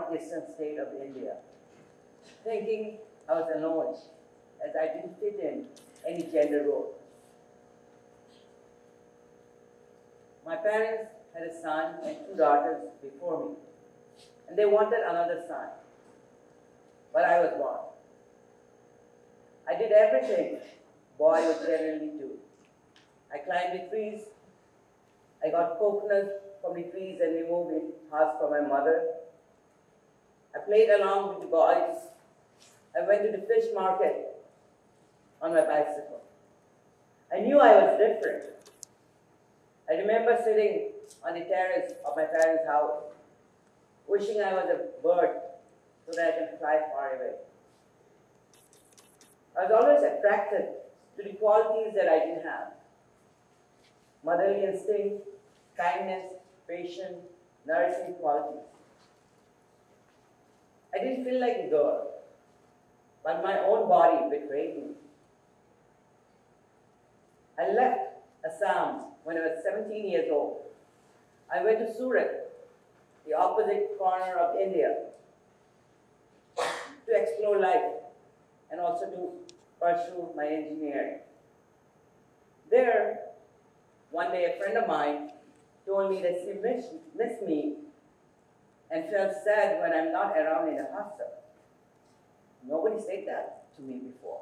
northeastern state of India, thinking I was alone, as I didn't fit in any gender role. My parents had a son and 2 daughters before me, and they wanted another son, but I was born. I did everything a boy would generally do. I climbed the trees, I got coconuts from the trees and removed the husk for my mother. I played along with the boys. I went to the fish market on my bicycle. I knew I was different. I remember sitting on the terrace of my parents' house, wishing I was a bird so that I could fly far away. I was always attracted to the qualities that I didn't have: motherly instinct, kindness, patience, nourishing qualities. I didn't feel like a girl, but my own body betrayed me. I left Assam when I was 17 years old. I went to Surat, the opposite corner of India, to explore life and also to pursue my engineering. There, one day a friend of mine told me that she missed me and felt sad when I'm not around in the hostel. Nobody said that to me before.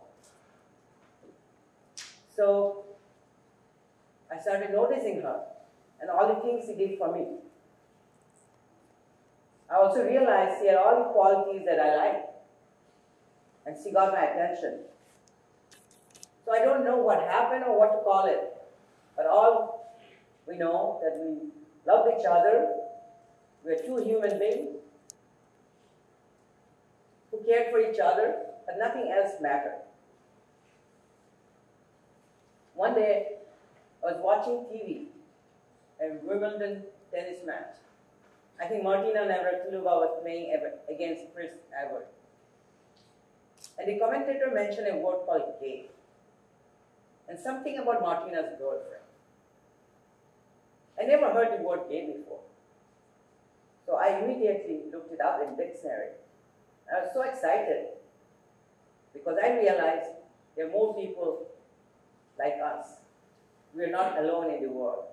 So I started noticing her and all the things she did for me. I also realized she had all the qualities that I liked, and she got my attention. So I don't know what happened or what to call it, but all we know that we loved each other. We're 2 human beings who cared for each other, but nothing else mattered. One day, I was watching TV, a Wimbledon tennis match. I think Martina Navratilova was playing against Chris Evert. And the commentator mentioned a word called gay, and something about Martina's girlfriend. I never heard the word gay before. So I immediately looked it up in dictionary. I was so excited because I realized there are more people like us. We are not alone in the world.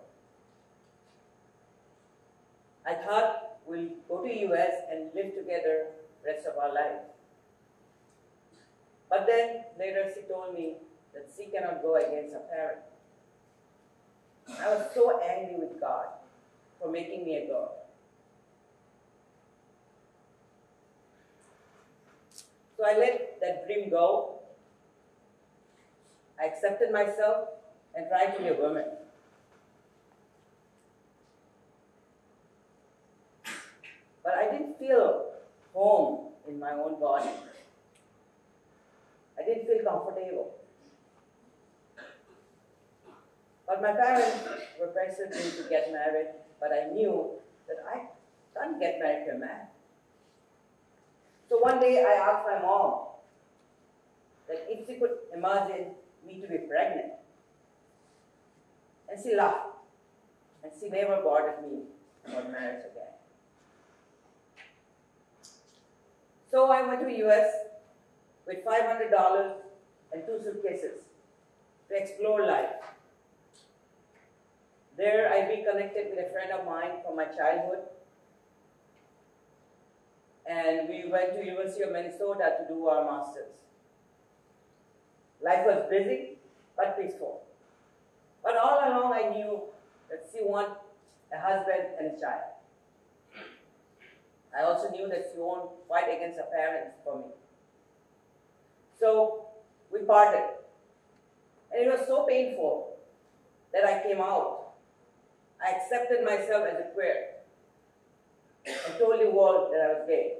I thought we'll go to US and live together the rest of our lives. But then later she told me that she cannot go against her parents. I was so angry with God for making me a girl. So I let that dream go. I accepted myself and tried to be a woman. But I didn't feel home in my own body. I didn't feel comfortable. But my parents were pressuring me to get married, but I knew that I can't get married to a man. So one day I asked my mom that if she could imagine me to be pregnant. And she laughed. And she never bothered me about marriage again. So I went to US with $500 and 2 suitcases to explore life. There I reconnected with a friend of mine from my childhood. And we went to University of Minnesota to do our masters. Life was busy, but peaceful. But all along I knew that she wanted a husband and a child. I also knew that she won't fight against her parents for me. So we parted. And it was so painful that I came out. I accepted myself as a queer and told the world that I was gay.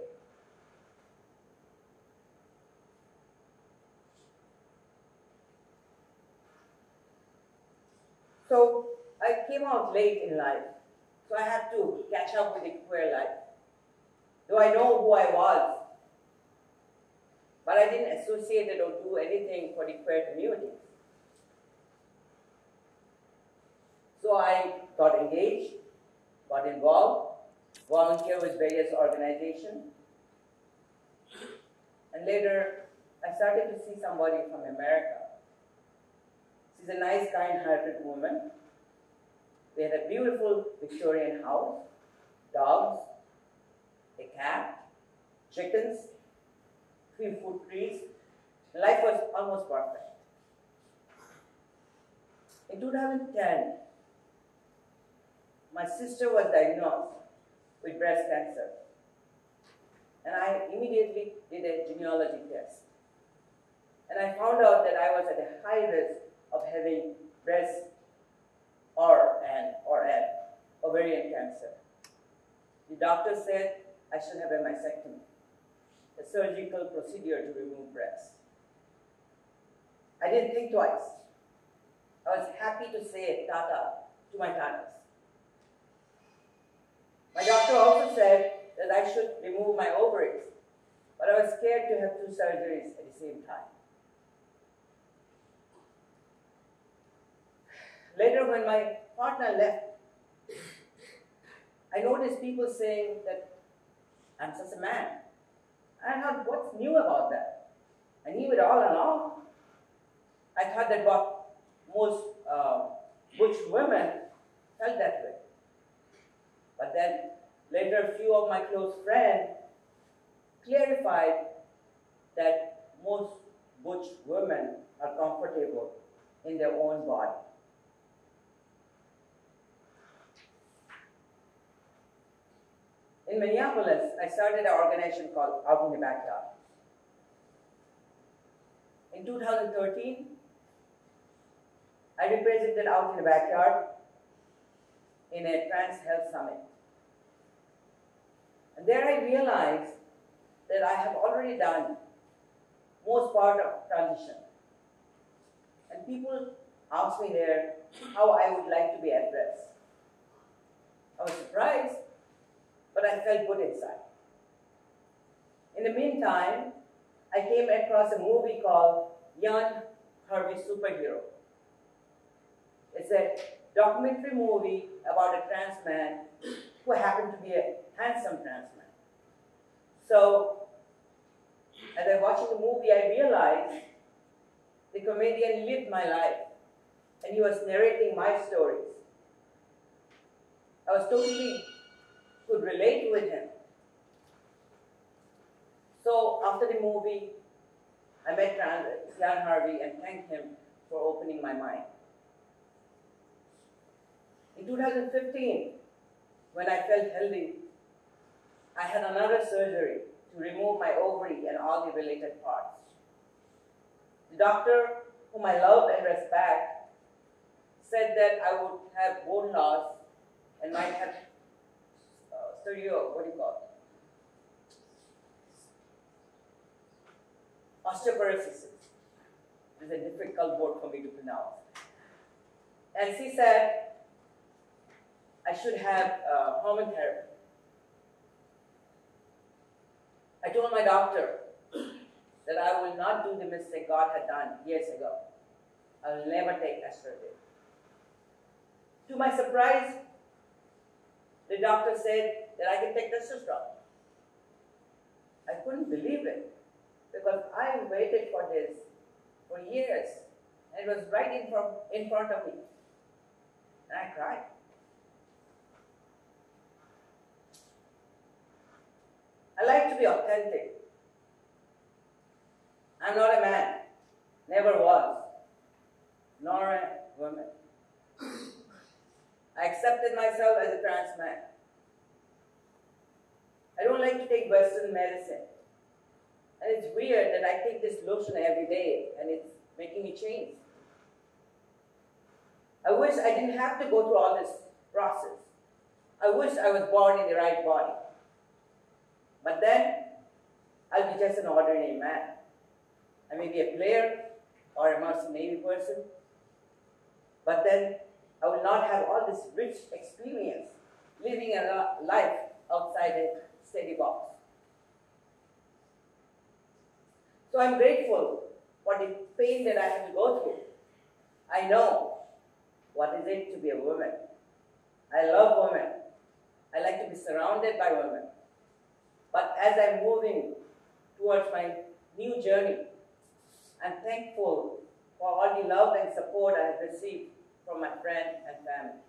So I came out late in life, so I had to catch up with the queer life. Though I know who I was, but I didn't associate it or do anything for the queer community. So I got engaged, got involved, volunteered with various organizations, And later, I started to see somebody from America. She's a nice, kind-hearted woman. We had a beautiful Victorian house, dogs, a cat, chickens, 3 fruit trees. Life was almost perfect. In 2010, my sister was diagnosed with breast cancer. And I immediately did a genealogy test. And I found out that I was at a high risk of having breast or an ovarian cancer. The doctor said I should have a mastectomy, a surgical procedure to remove breast. I didn't think twice. I was happy to say tata to my tatas. My doctor also said that I should remove my ovaries, but I was scared to have 2 surgeries at the same time. Later, when my partner left, I noticed people saying that I'm such a man. I thought, what's new about that? I knew it all along. I thought that what most butch women felt that way. But then later, a few of my close friends clarified that most butch women are comfortable in their own body. In Minneapolis, I started an organization called Out in the Backyard. In 2013, I represented Out in the Backyard in a trans health summit. And there I realized that I have already done most part of transition. And people asked me there how I would like to be addressed. I was surprised, but I felt good inside. In the meantime, I came across a movie called Young Harvey Superhero. It's a documentary movie about a trans man who happened to be a handsome trans man. So, as I watched the movie, I realized the comedian lived my life, and he was narrating my stories. I was totally could relate with him. So, after the movie, I met Young Harvey and thanked him for opening my mind. In 2015, when I felt healthy, I had another surgery to remove my ovary and all the related parts. The doctor, whom I love and respect, said that I would have bone loss and might have osteoporosis. It's a difficult word for me to pronounce. And she said I should have hormone therapy. I told my doctor that I will not do the mistake God had done years ago. I will never take estrogen. To my surprise, the doctor said that I can take testosterone. I couldn't believe it because I waited for this for years, and it was right in front of me. And I cried. I like to be authentic. I'm not a man, never was, nor a woman. I accepted myself as a trans man. I don't like to take Western medicine. And it's weird that I take this lotion every day and it's making me change. I wish I didn't have to go through all this process. I wish I was born in the right body. But then, I'll be just an ordinary man. I may be a player or a Martian Navy person, but then I will not have all this rich experience living a life outside a steady box. So I'm grateful for the pain that I have to go through. I know what is it to be a woman. I love women. I like to be surrounded by women. But as I'm moving towards my new journey. I'm thankful for all the love and support I have received from my friends and family.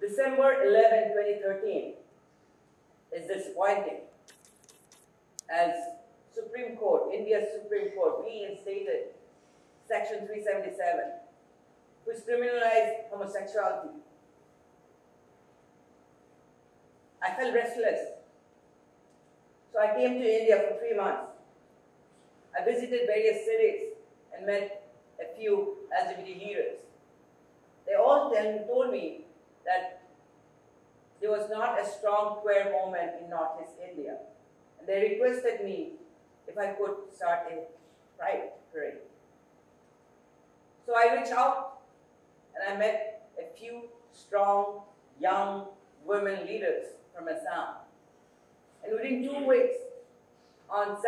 December 11, 2013 is disappointing as Supreme Court, India's Supreme Court, reinstated Section 377, which criminalized homosexuality. I felt restless, so I came to India for 3 months. I visited various cities and met a few LGBT leaders. They all told me that there was not a strong queer movement in Northeast India. And they requested me if I could start a pride parade. So I reached out and I met a few strong, young women leaders from Assam. And within 2 weeks, on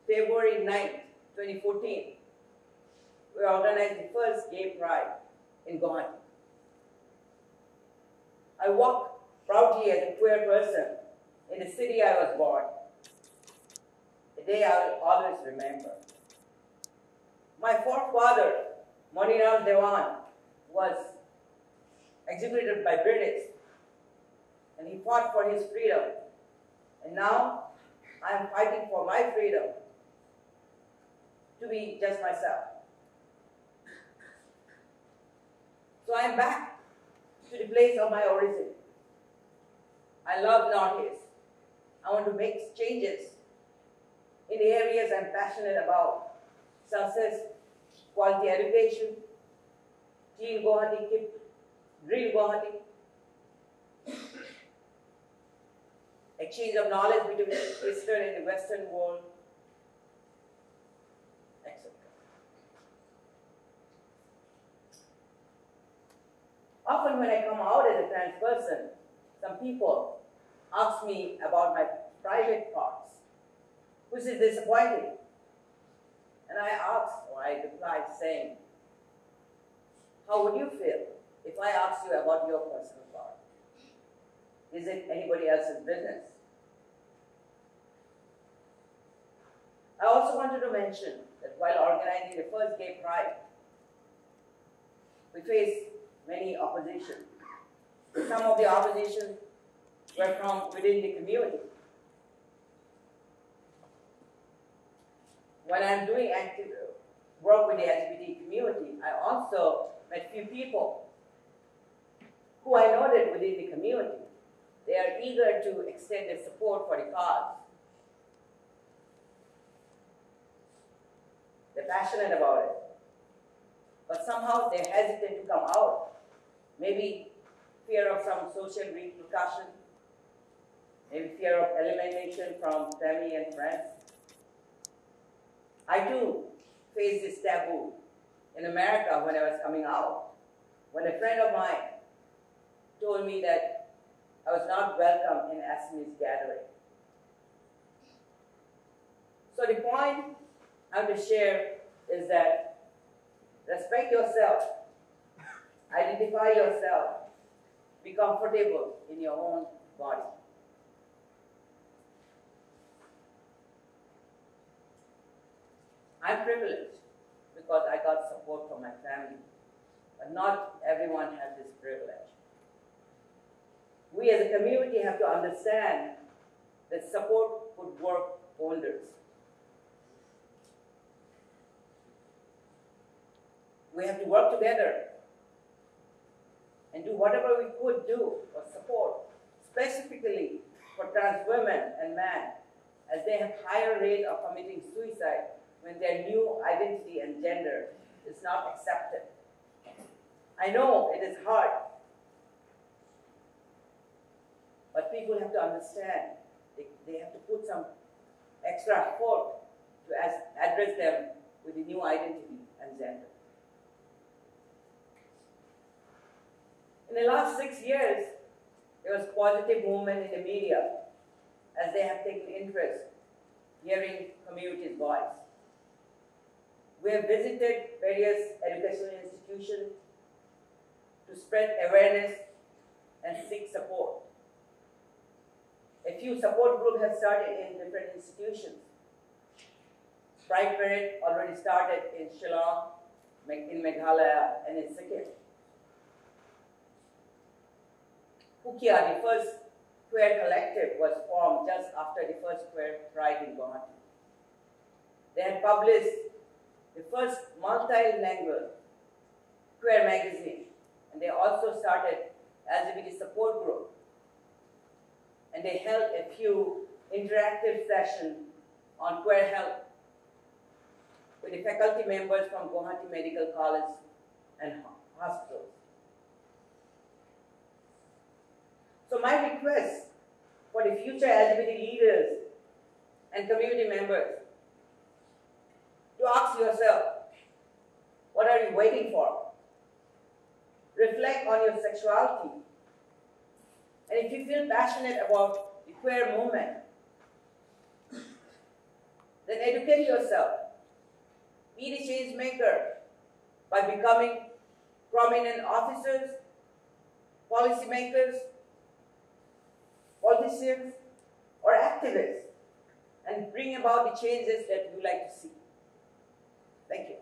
February 9th, 2014, we organized the first gay pride in Guwahati. I walk proudly as a queer person in the city I was born, a day I will always remember. My forefather, Milin was executed by British, and he fought for his freedom. And now I am fighting for my freedom to be just myself. So I am back to the place of my origin. I love Northeast. I want to make changes in the areas I'm passionate about, such as quality education, clean Guwahati, green Guwahati, exchange of knowledge between the Eastern and the Western world, etc. Often when I come out as a trans person, some people ask me about my private parts, which is disappointing. And I reply saying, how would you feel if I asked you about your personal part? Is it anybody else's business? I also wanted to mention that while organizing the first gay pride, we faced many opposition. Some of the opposition were from within the community. When I'm doing active work with the LGBT community, I also met few people who I noted within the community. They are eager to extend their support for the cause. They're passionate about it. But somehow they hesitate to come out. Maybe fear of some social repercussion, maybe fear of elimination from family and friends. I too faced this taboo in America when I was coming out, when a friend of mine told me that I was not welcome in Assamese gathering. So the point I have to share is that respect yourself, identify yourself, be comfortable in your own body. I'm privileged because I got support from my family, but not everyone has this privilege. We as a community have to understand that support would work wonders. We have to work together and do whatever we could do for support, specifically for trans women and men, as they have higher rate of committing suicide when their new identity and gender is not accepted. I know it is hard, but people have to understand. They have to put some extra effort to address them with the new identity and gender. In the last 6 years, there was positive movement in the media as they have taken interest hearing community's voice. We have visited various educational institutions to spread awareness and seek support. few support groups have started in different institutions. Pride Parade already started in Shillong, in Meghalaya, and in Sikkim. Pukia, the first queer collective, was formed just after the first queer pride in Guwahati. They had published the first multilingual queer magazine, and they also started LGBT support group. And they held a few interactive sessions on queer health with the faculty members from Guwahati Medical College and hospitals. So my request for the future LGBT leaders and community members to ask yourself, what are you waiting for? Reflect on your sexuality. And if you feel passionate about the queer movement, then educate yourself. Be the change maker by becoming prominent officers, policymakers, politicians, or activists, and bring about the changes that you like to see. Thank you.